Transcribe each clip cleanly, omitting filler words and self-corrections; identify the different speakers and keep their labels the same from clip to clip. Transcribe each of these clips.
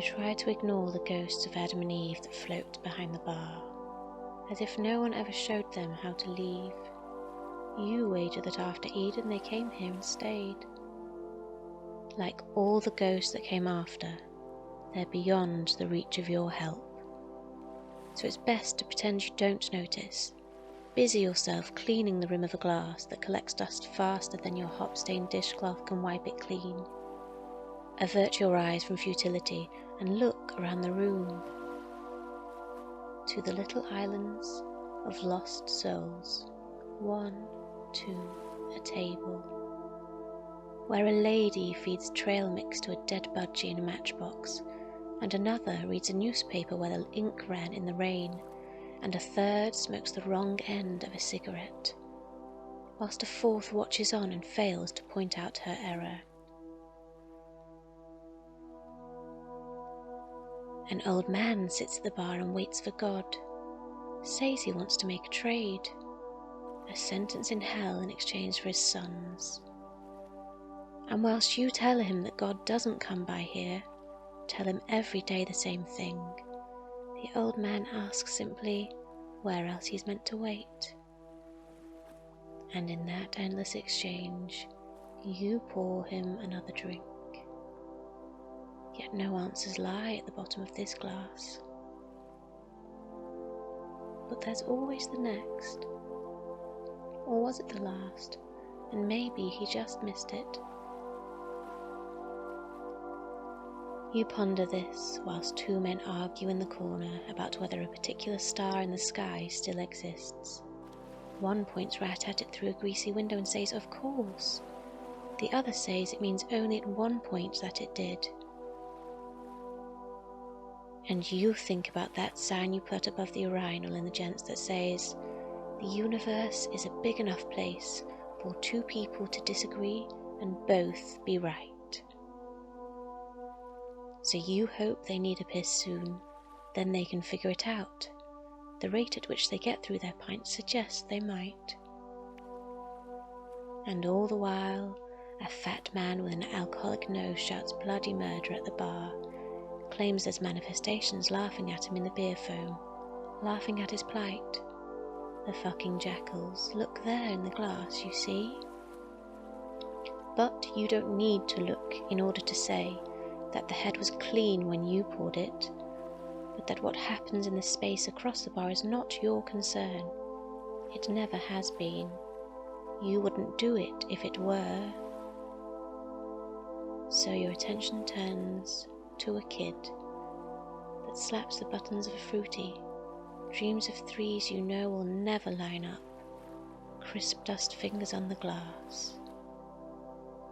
Speaker 1: You try to ignore the ghosts of Adam and Eve that float behind the bar, as if no one ever showed them how to leave. You wager that after Eden they came here and stayed. Like all the ghosts that came after, they're beyond the reach of your help. So it's best to pretend you don't notice. Busy yourself cleaning the rim of a glass that collects dust faster than your hop-stained dishcloth can wipe it clean. Avert your eyes from futility and look around the room to the little islands of lost souls, 1, 2, a table, where a lady feeds trail mix to a dead budgie in a matchbox, and another reads a newspaper where the ink ran in the rain, and a third smokes the wrong end of a cigarette, whilst a fourth watches on and fails to point out her error. An old man sits at the bar and waits for God, says he wants to make a trade, a sentence in hell in exchange for his sons. And whilst you tell him that God doesn't come by here, tell him every day the same thing, the old man asks simply where else he's meant to wait. And in that endless exchange, you pour him another drink. Yet no answers lie at the bottom of this glass. But there's always the next. Or was it the last? And maybe he just missed it. You ponder this whilst two men argue in the corner about whether a particular star in the sky still exists. One points right at it through a greasy window and says, "Of course." The other says it means only at one point that it did. And you think about that sign you put above the urinal in the gents that says, "The universe is a big enough place for two people to disagree and both be right." So you hope they need a piss soon, then they can figure it out. The rate at which they get through their pints suggests they might. And all the while, a fat man with an alcoholic nose shouts bloody murder at the bar, claims there's manifestations laughing at him in the beer foam, laughing at his plight. The fucking jackals, look there in the glass, you see? But you don't need to look in order to say that the head was clean when you poured it, but that what happens in the space across the bar is not your concern. It never has been. You wouldn't do it if it were. So your attention turns to a kid that slaps the buttons of a fruity, dreams of threes you know will never line up, crisp dust fingers on the glass,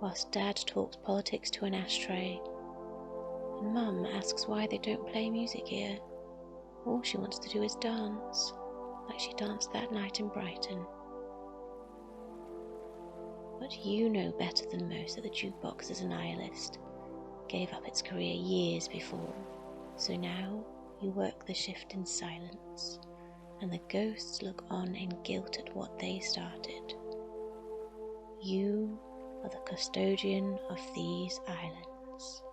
Speaker 1: whilst Dad talks politics to an ashtray, and Mum asks why they don't play music here. All she wants to do is dance, like she danced that night in Brighton. But you know better than most that the jukebox is a nihilist, gave up its career years before, so now you work the shift in silence, and the ghosts look on in guilt at what they started. You are the custodian of these islands.